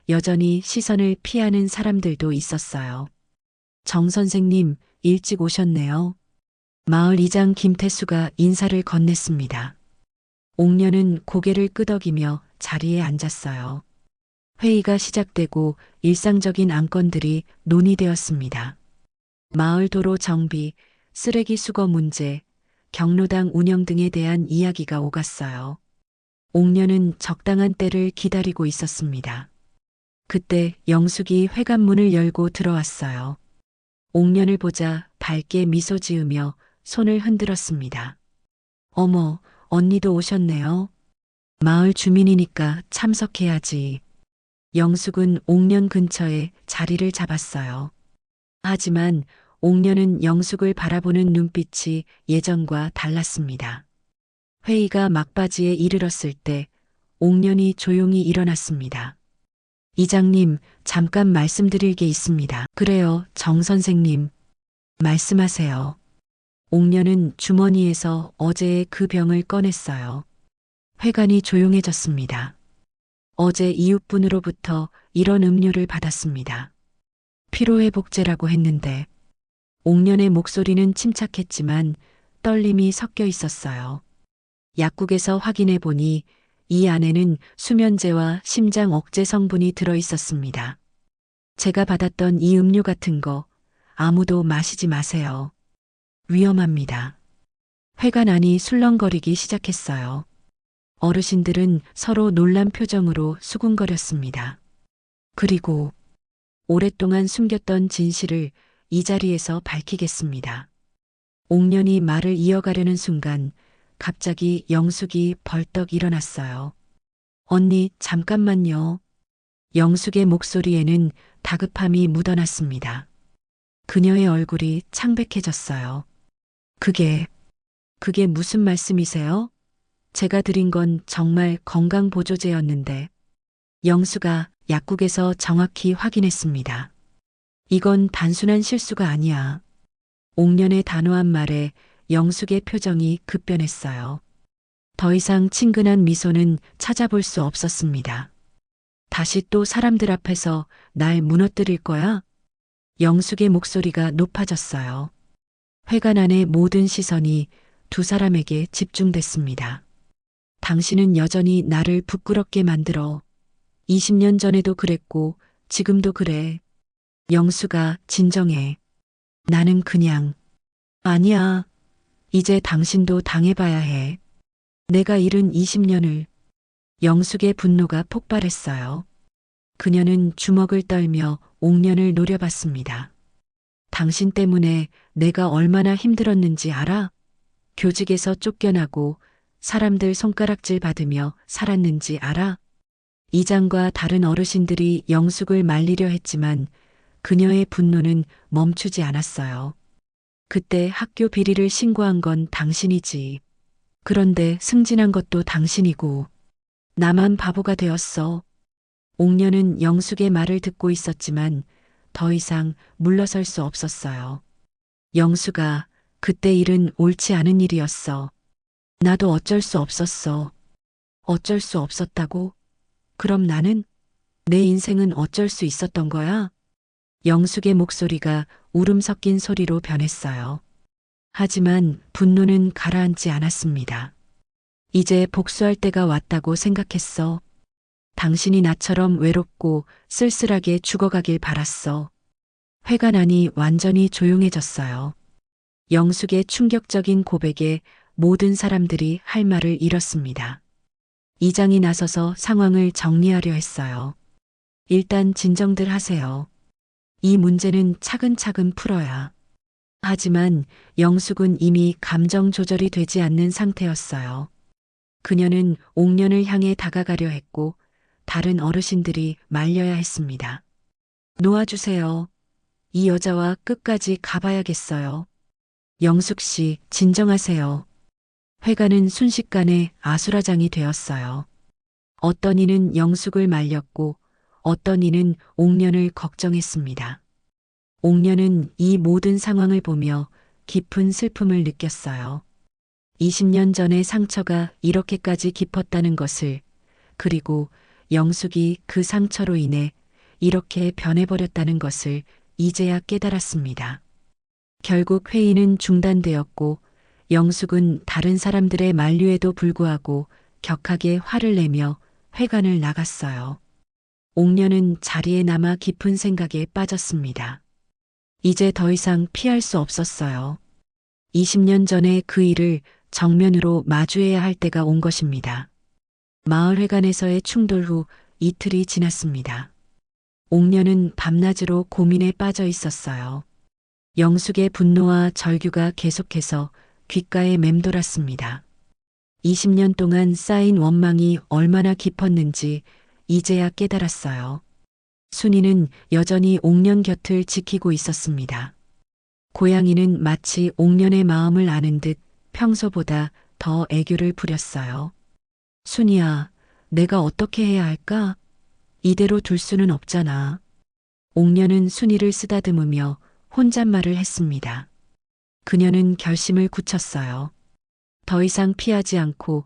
Speaker 1: 여전히 시선을 피하는 사람들도 있었어요. 정 선생님, 일찍 오셨네요. 마을 이장 김태수가 인사를 건넸습니다. 옥년은 고개를 끄덕이며 자리에 앉았어요. 회의가 시작되고 일상적인 안건들이 논의되었습니다. 마을 도로 정비, 쓰레기 수거 문제, 경로당 운영 등에 대한 이야기가 오갔어요. 옥년은 적당한 때를 기다리고 있었습니다. 그때 영숙이 회관문을 열고 들어왔어요. 옥년을 보자 밝게 미소 지으며 손을 흔들었습니다. 어머, 언니도 오셨네요. 마을 주민이니까 참석해야지. 영숙은 옥년 근처에 자리를 잡았어요. 하지만 옥년은 영숙을 바라보는 눈빛이 예전과 달랐습니다. 회의가 막바지에 이르렀을 때 옥년이 조용히 일어났습니다. 이장님, 잠깐 말씀드릴 게 있습니다. 그래요, 정 선생님. 말씀하세요. 옥년은 주머니에서 어제의 그 병을 꺼냈어요. 회관이 조용해졌습니다. 어제 이웃분으로부터 이런 음료를 받았습니다. 피로회복제라고 했는데 옥년의 목소리는 침착했지만 떨림이 섞여 있었어요. 약국에서 확인해 보니 이 안에는 수면제와 심장 억제 성분이 들어 있었습니다. 제가 받았던 이 음료 같은 거 아무도 마시지 마세요. 위험합니다. 회관 안이 술렁거리기 시작했어요. 어르신들은 서로 놀란 표정으로 수군거렸습니다. 그리고 오랫동안 숨겼던 진실을 이 자리에서 밝히겠습니다. 옥년이 말을 이어가려는 순간 갑자기 영숙이 벌떡 일어났어요. 언니, 잠깐만요. 영숙의 목소리에는 다급함이 묻어났습니다. 그녀의 얼굴이 창백해졌어요. 그게 무슨 말씀이세요? 제가 드린 건 정말 건강보조제였는데. 영수가 약국에서 정확히 확인했습니다. 이건 단순한 실수가 아니야. 옥년의 단호한 말에 영숙의 표정이 급변했어요. 더 이상 친근한 미소는 찾아볼 수 없었습니다. 다시 또 사람들 앞에서 날 무너뜨릴 거야? 영숙의 목소리가 높아졌어요. 회관 안의 모든 시선이 두 사람에게 집중됐습니다. 당신은 여전히 나를 부끄럽게 만들어. 20년 전에도 그랬고 지금도 그래. 영수가 진정해. 나는 그냥. 아니야. 이제 당신도 당해봐야 해. 내가 잃은 20년을. 영숙의 분노가 폭발했어요. 그녀는 주먹을 떨며 옥년을 노려봤습니다. 당신 때문에 내가 얼마나 힘들었는지 알아? 교직에서 쫓겨나고 사람들 손가락질 받으며 살았는지 알아? 이장과 다른 어르신들이 영숙을 말리려 했지만 그녀의 분노는 멈추지 않았어요. 그때 학교 비리를 신고한 건 당신이지. 그런데 승진한 것도 당신이고 나만 바보가 되었어. 옥년은 영숙의 말을 듣고 있었지만 더 이상 물러설 수 없었어요. 영숙아, 그때 일은 옳지 않은 일이었어. 나도 어쩔 수 없었어. 어쩔 수 없었다고? 그럼 나는? 내 인생은 어쩔 수 있었던 거야? 영숙의 목소리가 울음 섞인 소리로 변했어요. 하지만 분노는 가라앉지 않았습니다. 이제 복수할 때가 왔다고 생각했어. 당신이 나처럼 외롭고 쓸쓸하게 죽어가길 바랐어. 회관 안이 완전히 조용해졌어요. 영숙의 충격적인 고백에 모든 사람들이 할 말을 잃었습니다. 이장이 나서서 상황을 정리하려 했어요. 일단 진정들 하세요. 이 문제는 차근차근 풀어야. 하지만 영숙은 이미 감정 조절이 되지 않는 상태였어요. 그녀는 옥년을 향해 다가가려 했고 다른 어르신들이 말려야 했습니다. 놓아주세요. 이 여자와 끝까지 가봐야겠어요. 영숙 씨, 진정하세요. 회관은 순식간에 아수라장이 되었어요. 어떤 이는 영숙을 말렸고 어떤 이는 옥년을 걱정했습니다. 옥년은 이 모든 상황을 보며 깊은 슬픔을 느꼈어요. 20년 전의 상처가 이렇게까지 깊었다는 것을, 그리고 영숙이 그 상처로 인해 이렇게 변해버렸다는 것을 이제야 깨달았습니다. 결국 회의는 중단되었고 영숙은 다른 사람들의 만류에도 불구하고 격하게 화를 내며 회관을 나갔어요. 옥년은 자리에 남아 깊은 생각에 빠졌습니다. 이제 더 이상 피할 수 없었어요. 20년 전에 그 일을 정면으로 마주해야 할 때가 온 것입니다. 마을회관에서의 충돌 후 이틀이 지났습니다. 옥년은 밤낮으로 고민에 빠져 있었어요. 영숙의 분노와 절규가 계속해서 귓가에 맴돌았습니다. 20년 동안 쌓인 원망이 얼마나 깊었는지 이제야 깨달았어요. 순이는 여전히 옥년 곁을 지키고 있었습니다. 고양이는 마치 옥년의 마음을 아는 듯 평소보다 더 애교를 부렸어요. 순이야, 내가 어떻게 해야 할까? 이대로 둘 수는 없잖아. 옥년은 순이를 쓰다듬으며 혼잣말을 했습니다. 그녀는 결심을 굳혔어요. 더 이상 피하지 않고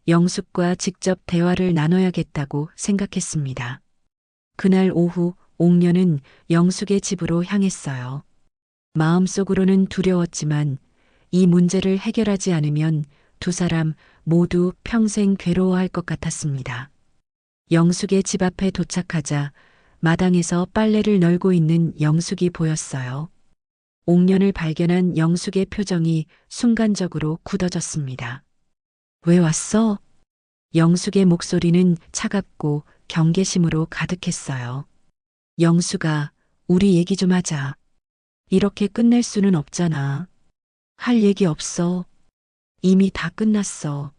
Speaker 1: 영숙과 직접 대화를 나눠야겠다고 생각했습니다. 그날 오후 옥년은 영숙의 집으로 향했어요. 마음속으로는 두려웠지만 이 문제를 해결하지 않으면 두 사람 모두 평생 괴로워할 것 같았습니다. 영숙의 집 앞에 도착하자 마당에서 빨래를 널고 있는 영숙이 보였어요. 옥년을 발견한 영숙의 표정이 순간적으로 굳어졌습니다. 왜 왔어? 영숙의 목소리는 차갑고 경계심으로 가득했어요. 영숙아, 우리 얘기 좀 하자. 이렇게 끝낼 수는 없잖아. 할 얘기 없어. 이미 다 끝났어.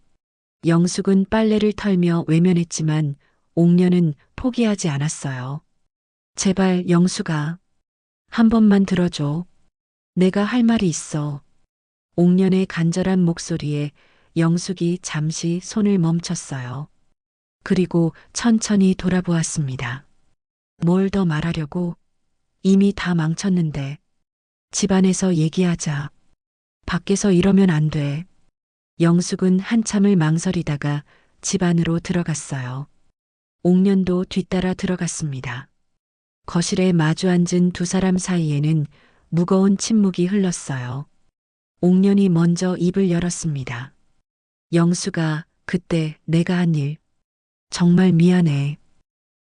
Speaker 1: 영숙은 빨래를 털며 외면했지만 옥년은 포기하지 않았어요. 제발 영숙아, 한 번만 들어줘. 내가 할 말이 있어. 옥년의 간절한 목소리에 영숙이 잠시 손을 멈췄어요. 그리고 천천히 돌아보았습니다. 뭘 더 말하려고? 이미 다 망쳤는데. 집안에서 얘기하자. 밖에서 이러면 안 돼. 영숙은 한참을 망설이다가 집 안으로 들어갔어요. 옥년도 뒤따라 들어갔습니다. 거실에 마주 앉은 두 사람 사이에는 무거운 침묵이 흘렀어요. 옥년이 먼저 입을 열었습니다. 영숙아, 그때 내가 한 일. 정말 미안해.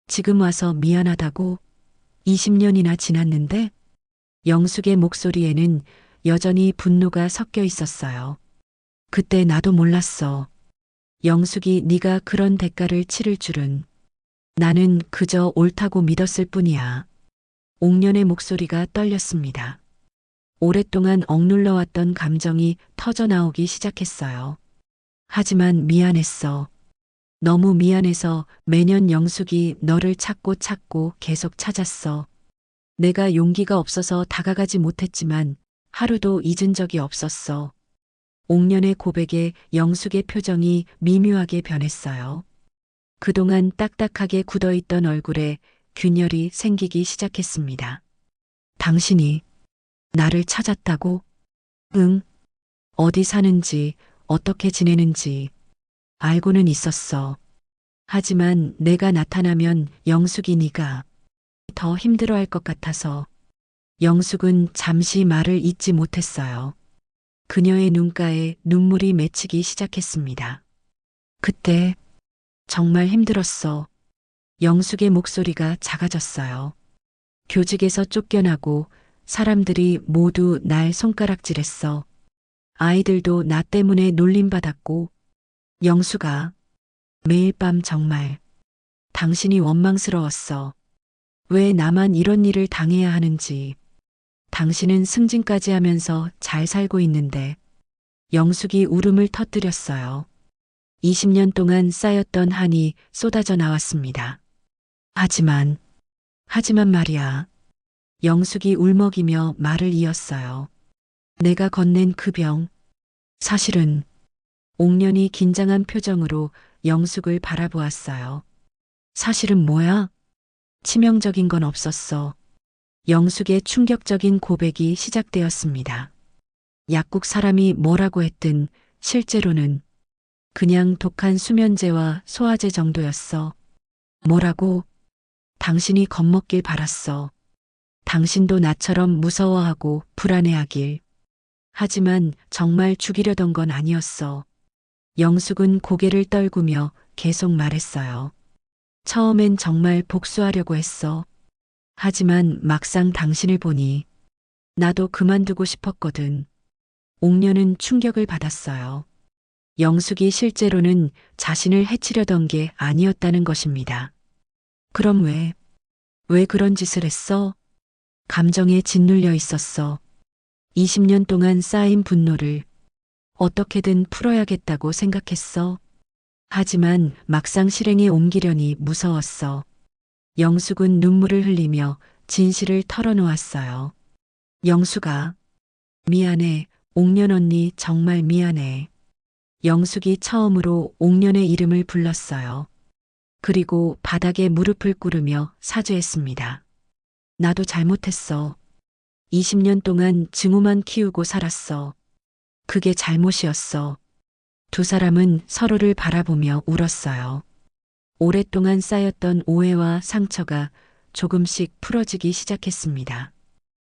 Speaker 1: 지금 와서 미안하다고? 20년이나 지났는데? 영숙의 목소리에는 여전히 분노가 섞여 있었어요. 그때 나도 몰랐어. 영숙이 네가 그런 대가를 치를 줄은. 나는 그저 옳다고 믿었을 뿐이야. 옥년의 목소리가 떨렸습니다. 오랫동안 억눌러왔던 감정이 터져나오기 시작했어요. 하지만 미안했어. 너무 미안해서 매년 영숙이 너를 찾고 계속 찾았어. 내가 용기가 없어서 다가가지 못했지만 하루도 잊은 적이 없었어. 옥년의 고백에 영숙의 표정이 미묘하게 변했어요. 그동안 딱딱하게 굳어있던 얼굴에 균열이 생기기 시작했습니다. 당신이 나를 찾았다고? 응. 어디 사는지, 어떻게 지내는지 알고는 있었어. 하지만 내가 나타나면 영숙이 네가 더 힘들어할 것 같아서. 영숙은 잠시 말을 잇지 못했어요. 그녀의 눈가에 눈물이 맺히기 시작했습니다. 그때 정말 힘들었어. 영숙의 목소리가 작아졌어요. 교직에서 쫓겨나고 사람들이 모두 날 손가락질했어. 아이들도 나 때문에 놀림받았고, 영수가 매일 밤 정말 당신이 원망스러웠어. 왜 나만 이런 일을 당해야 하는지. 당신은 승진까지 하면서 잘 살고 있는데. 영숙이 울음을 터뜨렸어요. 20년 동안 쌓였던 한이 쏟아져 나왔습니다. 하지만 말이야. 영숙이 울먹이며 말을 이었어요. 내가 건넨 그 병. 사실은 옥년이 긴장한 표정으로 영숙을 바라보았어요. 사실은 뭐야? 치명적인 건 없었어. 영숙의 충격적인 고백이 시작되었습니다. 약국 사람이 뭐라고 했든 실제로는 그냥 독한 수면제와 소화제 정도였어. 뭐라고? 당신이 겁먹길 바랐어. 당신도 나처럼 무서워하고 불안해하길. 하지만 정말 죽이려던 건 아니었어. 영숙은 고개를 떨구며 계속 말했어요. 처음엔 정말 복수하려고 했어. 하지만 막상 당신을 보니 나도 그만두고 싶었거든. 옥녀는 충격을 받았어요. 영숙이 실제로는 자신을 해치려던 게 아니었다는 것입니다. 그럼 왜 그런 짓을 했어? 감정에 짓눌려 있었어. 20년 동안 쌓인 분노를 어떻게든 풀어야겠다고 생각했어. 하지만 막상 실행에 옮기려니 무서웠어. 영숙은 눈물을 흘리며 진실을 털어놓았어요. 영숙아, 미안해. 옥년 언니 정말 미안해. 영숙이 처음으로 옥년의 이름을 불렀어요. 그리고 바닥에 무릎을 꿇으며 사죄했습니다. 나도 잘못했어. 20년 동안 증오만 키우고 살았어. 그게 잘못이었어. 두 사람은 서로를 바라보며 울었어요. 오랫동안 쌓였던 오해와 상처가 조금씩 풀어지기 시작했습니다.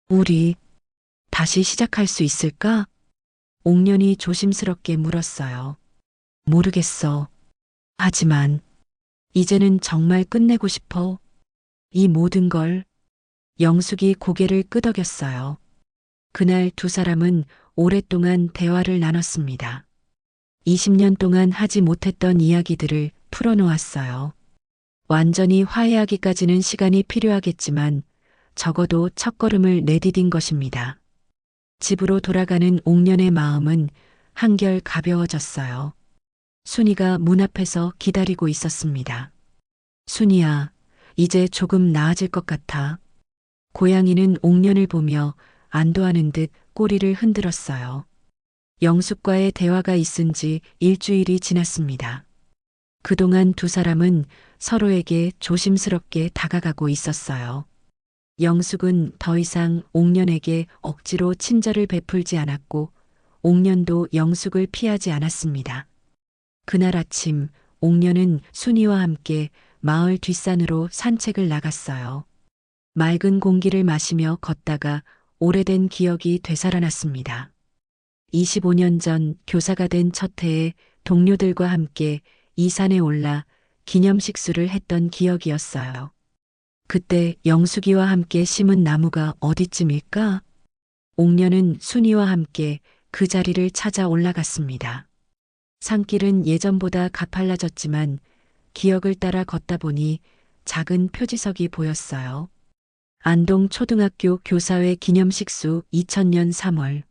Speaker 1: 우리 다시 시작할 수 있을까? 옥년이 조심스럽게 물었어요. 모르겠어. 하지만 이제는 정말 끝내고 싶어. 이 모든 걸. 영숙이 고개를 끄덕였어요. 그날 두 사람은 오랫동안 대화를 나눴습니다. 20년 동안 하지 못했던 이야기들을 풀어놓았어요. 완전히 화해하기까지는 시간이 필요하겠지만 적어도 첫걸음을 내디딘 것입니다. 집으로 돌아가는 옥년의 마음은 한결 가벼워졌어요. 순이가 문 앞에서 기다리고 있었습니다. 순이야, 이제 조금 나아질 것 같아. 고양이는 옥년을 보며 안도하는 듯 꼬리를 흔들었어요. 영숙과의 대화가 있은 지 일주일이 지났습니다. 그동안 두 사람은 서로에게 조심스럽게 다가가고 있었어요. 영숙은 더 이상 옥년에게 억지로 친절을 베풀지 않았고 옥년도 영숙을 피하지 않았습니다. 그날 아침 옥년은 순이와 함께 마을 뒷산으로 산책을 나갔어요. 맑은 공기를 마시며 걷다가 오래된 기억이 되살아났습니다. 25년 전 교사가 된 첫 해에 동료들과 함께 이 산에 올라 기념식수를 했던 기억이었어요. 그때 영숙이와 함께 심은 나무가 어디쯤일까? 옥년은 순이와 함께 그 자리를 찾아 올라갔습니다. 산길은 예전보다 가팔라졌지만 기억을 따라 걷다 보니 작은 표지석이 보였어요. 안동 초등학교 교사회 기념식수 2000년 3월.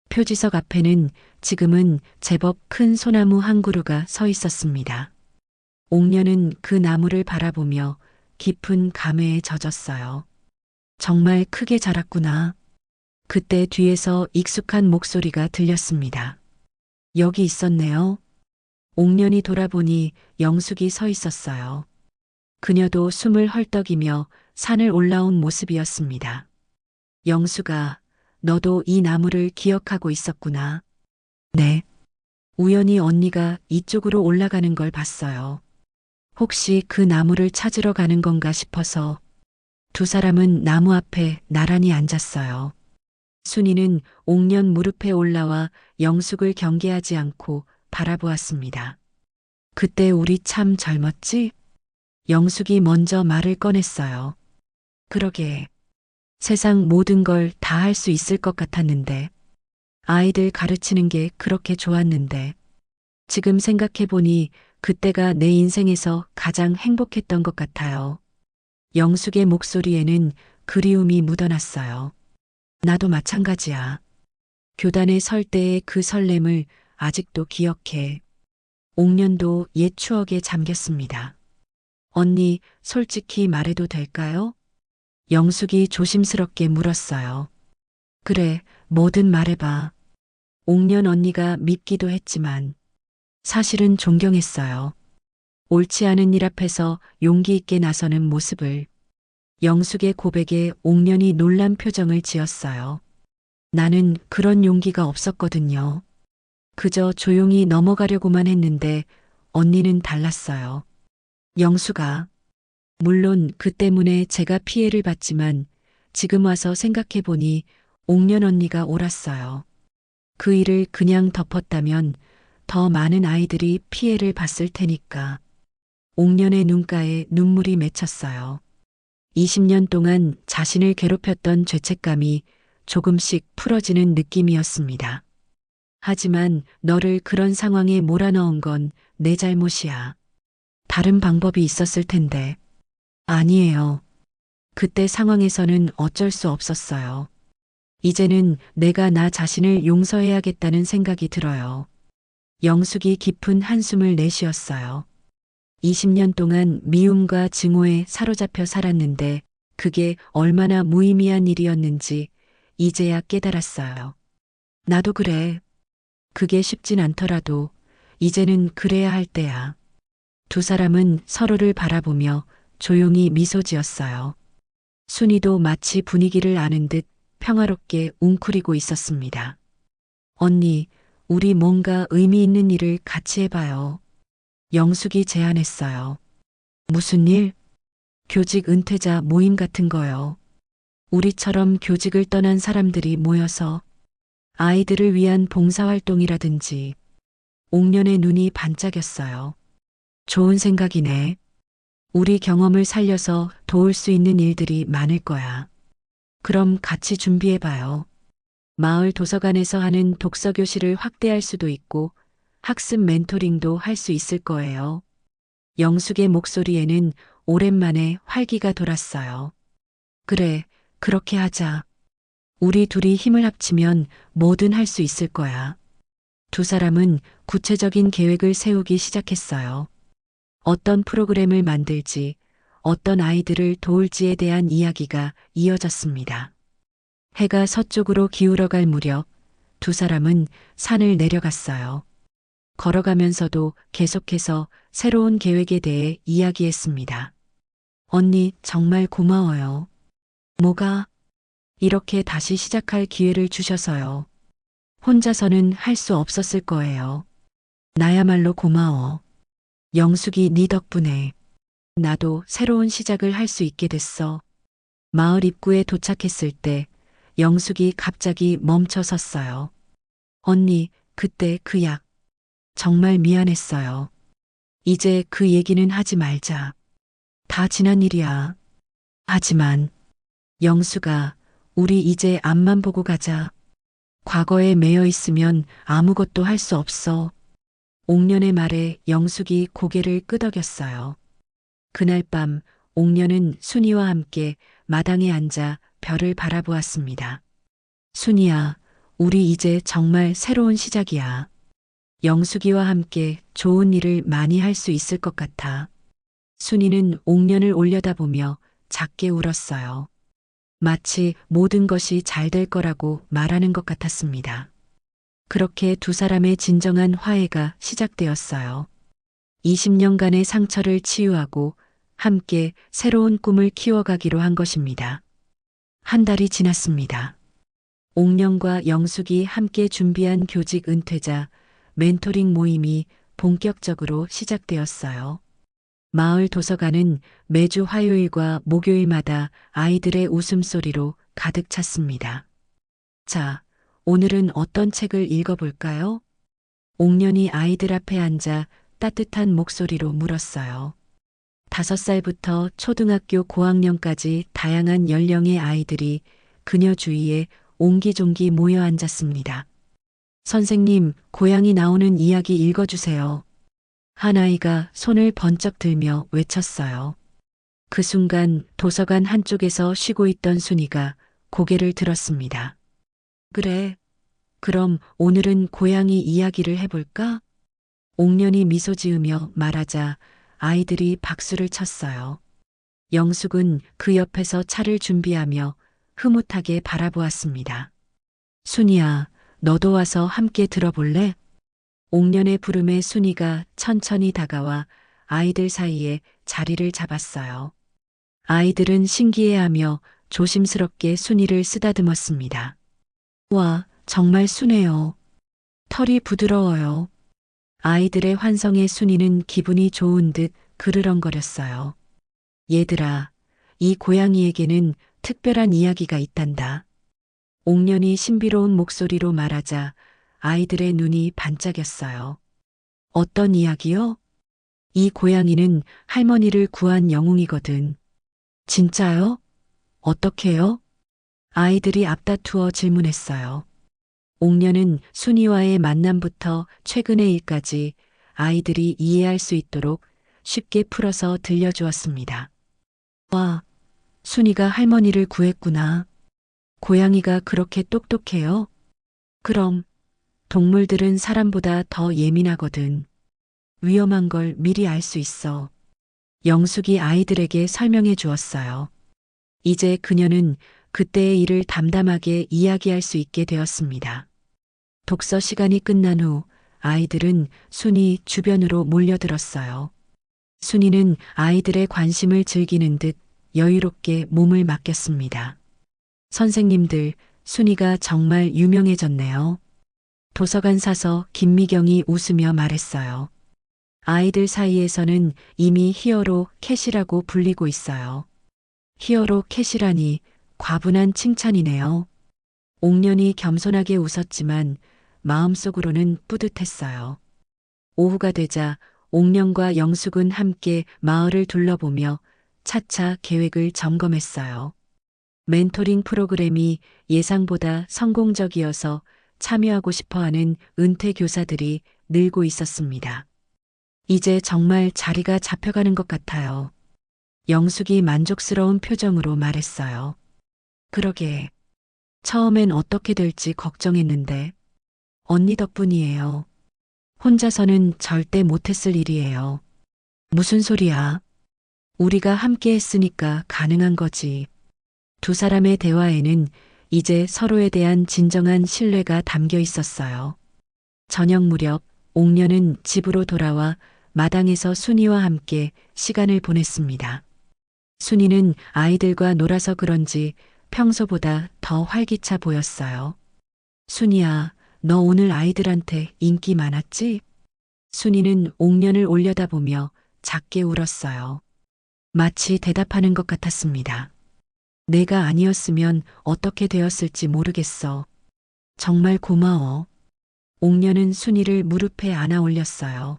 Speaker 1: 표지석 앞에는 지금은 제법 큰 소나무 한 그루가 서 있었습니다. 옥년은 그 나무를 바라보며 깊은 감회에 젖었어요. 정말 크게 자랐구나. 그때 뒤에서 익숙한 목소리가 들렸습니다. 여기 있었네요. 옥년이 돌아보니 영숙이 서 있었어요. 그녀도 숨을 헐떡이며 산을 올라온 모습이었습니다. 영숙아, 너도 이 나무를 기억하고 있었구나. 네. 우연히 언니가 이쪽으로 올라가는 걸 봤어요. 혹시 그 나무를 찾으러 가는 건가 싶어서. 두 사람은 나무 앞에 나란히 앉았어요. 순이는 옥년 무릎에 올라와 영숙을 경계하지 않고 바라보았습니다. 그때 우리 참 젊었지? 영숙이 먼저 말을 꺼냈어요. 그러게. 세상 모든 걸 다 할 수 있을 것 같았는데, 아이들 가르치는 게 그렇게 좋았는데, 지금 생각해보니 그때가 내 인생에서 가장 행복했던 것 같아요. 영숙의 목소리에는 그리움이 묻어났어요. 나도 마찬가지야. 교단에 설 때의 그 설렘을 아직도 기억해. 옥년도 옛 추억에 잠겼습니다. 언니, 솔직히 말해도 될까요? 영숙이 조심스럽게 물었어요. 그래, 뭐든 말해봐. 옥년 언니가 밉기도 했지만 사실은 존경했어요. 옳지 않은 일 앞에서 용기 있게 나서는 모습을. 영숙의 고백에 옥년이 놀란 표정을 지었어요. 나는 그런 용기가 없었거든요. 그저 조용히 넘어가려고만 했는데 언니는 달랐어요. 영수가, 물론 그 때문에 제가 피해를 봤지만 지금 와서 생각해보니 옥년 언니가 옳았어요. 그 일을 그냥 덮었다면 더 많은 아이들이 피해를 봤을 테니까. 옥년의 눈가에 눈물이 맺혔어요. 20년 동안 자신을 괴롭혔던 죄책감이 조금씩 풀어지는 느낌이었습니다. 하지만 너를 그런 상황에 몰아넣은 건 내 잘못이야. 다른 방법이 있었을 텐데. 아니에요. 그때 상황에서는 어쩔 수 없었어요. 이제는 내가 나 자신을 용서해야겠다는 생각이 들어요. 영숙이 깊은 한숨을 내쉬었어요. 20년 동안 미움과 증오에 사로잡혀 살았는데 그게 얼마나 무의미한 일이었는지 이제야 깨달았어요. 나도 그래. 그게 쉽진 않더라도 이제는 그래야 할 때야. 두 사람은 서로를 바라보며 조용히 미소 지었어요. 순이도 마치 분위기를 아는 듯 평화롭게 웅크리고 있었습니다. 언니, 우리 뭔가 의미 있는 일을 같이 해봐요. 영숙이 제안했어요. 무슨 일? 교직 은퇴자 모임 같은 거요. 우리처럼 교직을 떠난 사람들이 모여서 아이들을 위한 봉사활동이라든지. 옥년의 눈이 반짝였어요. 좋은 생각이네. 우리 경험을 살려서 도울 수 있는 일들이 많을 거야. 그럼 같이 준비해봐요. 마을 도서관에서 하는 독서 교실을 확대할 수도 있고 학습 멘토링도 할 수 있을 거예요. 영숙의 목소리에는 오랜만에 활기가 돌았어요. 그래, 그렇게 하자. 우리 둘이 힘을 합치면 뭐든 할 수 있을 거야. 두 사람은 구체적인 계획을 세우기 시작했어요. 어떤 프로그램을 만들지, 어떤 아이들을 도울지에 대한 이야기가 이어졌습니다. 해가 서쪽으로 기울어갈 무렵 두 사람은 산을 내려갔어요. 걸어가면서도 계속해서 새로운 계획에 대해 이야기했습니다. 언니, 정말 고마워요. 뭐가? 이렇게 다시 시작할 기회를 주셔서요. 혼자서는 할 수 없었을 거예요. 나야말로 고마워. 영숙이 네 덕분에 나도 새로운 시작을 할 수 있게 됐어. 마을 입구에 도착했을 때 영숙이 갑자기 멈춰 섰어요. 언니, 그때 그 약 정말 미안했어요. 이제 그 얘기는 하지 말자. 다 지난 일이야. 하지만 영수가 우리 이제 앞만 보고 가자. 과거에 매여 있으면 아무것도 할 수 없어. 옥년의 말에 영숙이 고개를 끄덕였어요. 그날 밤 옥년은 순이와 함께 마당에 앉아 별을 바라보았습니다. 순이야, 우리 이제 정말 새로운 시작이야. 영숙이와 함께 좋은 일을 많이 할 수 있을 것 같아. 순이는 옥년을 올려다보며 작게 울었어요. 마치 모든 것이 잘 될 거라고 말하는 것 같았습니다. 그렇게 두 사람의 진정한 화해가 시작되었어요. 20년간의 상처를 치유하고 함께 새로운 꿈을 키워가기로 한 것입니다. 한 달이 지났습니다. 옥년과 영숙이 함께 준비한 교직 은퇴자 멘토링 모임이 본격적으로 시작되었어요. 마을 도서관은 매주 화요일과 목요일마다 아이들의 웃음소리로 가득 찼습니다. 자, 오늘은 어떤 책을 읽어볼까요? 옥년이 아이들 앞에 앉아 따뜻한 목소리로 물었어요. 5살부터 초등학교 고학년까지 다양한 연령의 아이들이 그녀 주위에 옹기종기 모여 앉았습니다. 선생님, 고양이 나오는 이야기 읽어주세요. 한 아이가 손을 번쩍 들며 외쳤어요. 그 순간 도서관 한쪽에서 쉬고 있던 순이가 고개를 들었습니다. 그래. 그럼 오늘은 고양이 이야기를 해볼까? 옥년이 미소 지으며 말하자 아이들이 박수를 쳤어요. 영숙은 그 옆에서 차를 준비하며 흐뭇하게 바라보았습니다. 순이야, 너도 와서 함께 들어볼래? 옥년의 부름에 순이가 천천히 다가와 아이들 사이에 자리를 잡았어요. 아이들은 신기해하며 조심스럽게 순이를 쓰다듬었습니다. 와, 정말 순해요. 털이 부드러워요. 아이들의 환성에 순이는 기분이 좋은 듯 그르렁거렸어요. 얘들아, 이 고양이에게는 특별한 이야기가 있단다. 옥년이 신비로운 목소리로 말하자 아이들의 눈이 반짝였어요. 어떤 이야기요? 이 고양이는 할머니를 구한 영웅이거든. 진짜요? 어떻게요? 아이들이 앞다투어 질문했어요. 옥년은 순이와의 만남부터 최근의 일까지 아이들이 이해할 수 있도록 쉽게 풀어서 들려주었습니다. 와, 순이가 할머니를 구했구나. 고양이가 그렇게 똑똑해요? 그럼 동물들은 사람보다 더 예민하거든. 위험한 걸 미리 알 수 있어. 영숙이 아이들에게 설명해 주었어요. 이제 그녀는 그때의 일을 담담하게 이야기할 수 있게 되었습니다. 독서 시간이 끝난 후 아이들은 순이 주변으로 몰려들었어요. 순이는 아이들의 관심을 즐기는 듯 여유롭게 몸을 맡겼습니다. 선생님들, 순이가 정말 유명해졌네요. 도서관 사서 김미경이 웃으며 말했어요. 아이들 사이에서는 이미 히어로 캣이라고 불리고 있어요. 히어로 캣이라니 과분한 칭찬이네요. 옥년이 겸손하게 웃었지만 마음속으로는 뿌듯했어요. 오후가 되자 옥년과 영숙은 함께 마을을 둘러보며 차차 계획을 점검했어요. 멘토링 프로그램이 예상보다 성공적이어서 참여하고 싶어하는 은퇴 교사들이 늘고 있었습니다. 이제 정말 자리가 잡혀가는 것 같아요. 영숙이 만족스러운 표정으로 말했어요. 그러게. 처음엔 어떻게 될지 걱정했는데 언니 덕분이에요. 혼자서는 절대 못했을 일이에요. 무슨 소리야? 우리가 함께 했으니까 가능한 거지. 두 사람의 대화에는 이제 서로에 대한 진정한 신뢰가 담겨 있었어요. 저녁 무렵 옥년은 집으로 돌아와 마당에서 순이와 함께 시간을 보냈습니다. 순이는 아이들과 놀아서 그런지 평소보다 더 활기차 보였어요. 순이야, 너 오늘 아이들한테 인기 많았지? 순이는 옥년을 올려다보며 작게 울었어요. 마치 대답하는 것 같았습니다. 내가 아니었으면 어떻게 되었을지 모르겠어. 정말 고마워. 옥년은 순이를 무릎에 안아 올렸어요.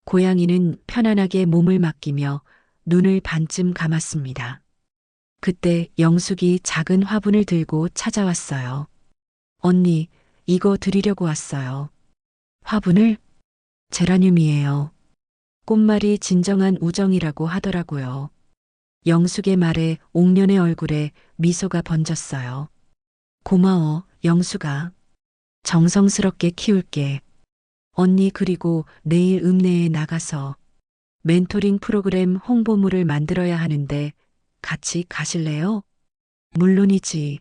Speaker 1: 고양이는 편안하게 몸을 맡기며 눈을 반쯤 감았습니다. 그때 영숙이 작은 화분을 들고 찾아왔어요. 언니, 이거 드리려고 왔어요. 화분을? 제라늄이에요. 꽃말이 진정한 우정이라고 하더라고요. 영숙의 말에 옥년의 얼굴에 미소가 번졌어요. 고마워, 영숙아. 정성스럽게 키울게. 언니 그리고 내일 읍내에 나가서 멘토링 프로그램 홍보물을 만들어야 하는데 같이 가실래요? 물론이지.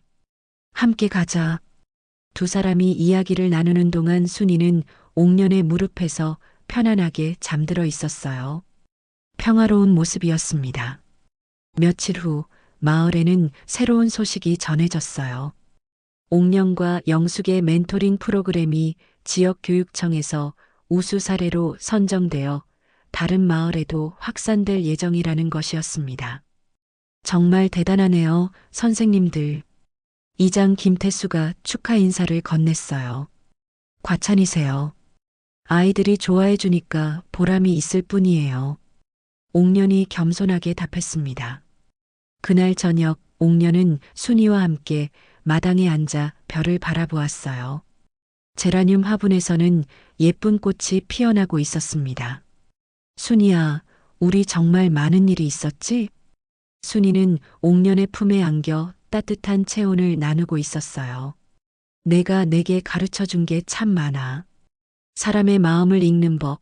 Speaker 1: 함께 가자. 두 사람이 이야기를 나누는 동안 순이는 옥년의 무릎에서 편안하게 잠들어 있었어요. 평화로운 모습이었습니다. 며칠 후 마을에는 새로운 소식이 전해졌어요. 옥년과 영숙의 멘토링 프로그램이 지역교육청에서 우수 사례로 선정되어 다른 마을에도 확산될 예정이라는 것이었습니다. 정말 대단하네요, 선생님들. 이장 김태수가 축하 인사를 건넸어요. 과찬이세요. 아이들이 좋아해 주니까 보람이 있을 뿐이에요. 옥년이 겸손하게 답했습니다. 그날 저녁 옥년은 순이와 함께 마당에 앉아 별을 바라보았어요. 제라늄 화분에서는 예쁜 꽃이 피어나고 있었습니다. 순이야, 우리 정말 많은 일이 있었지? 순이는 옥년의 품에 안겨 따뜻한 체온을 나누고 있었어요. 내가 내게 가르쳐 준 게 참 많아. 사람의 마음을 읽는 법,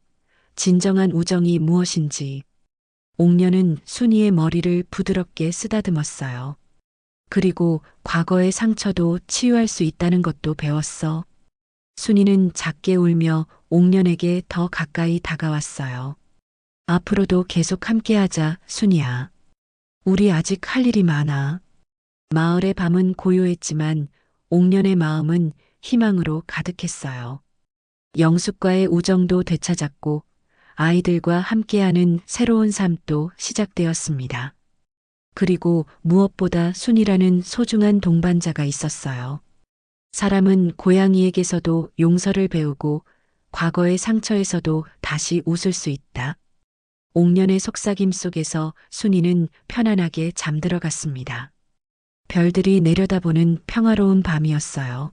Speaker 1: 진정한 우정이 무엇인지. 옥년은 순이의 머리를 부드럽게 쓰다듬었어요. 그리고 과거의 상처도 치유할 수 있다는 것도 배웠어. 순이는 작게 울며 옥년에게 더 가까이 다가왔어요. 앞으로도 계속 함께하자, 순이야. 우리 아직 할 일이 많아. 마을의 밤은 고요했지만 옥년의 마음은 희망으로 가득했어요. 영숙과의 우정도 되찾았고 아이들과 함께하는 새로운 삶도 시작되었습니다. 그리고 무엇보다 순이라는 소중한 동반자가 있었어요. 사람은 고양이에게서도 용서를 배우고 과거의 상처에서도 다시 웃을 수 있다. 옥년의 속삭임 속에서 순이는 편안하게 잠들어갔습니다. 별들이 내려다보는 평화로운 밤이었어요.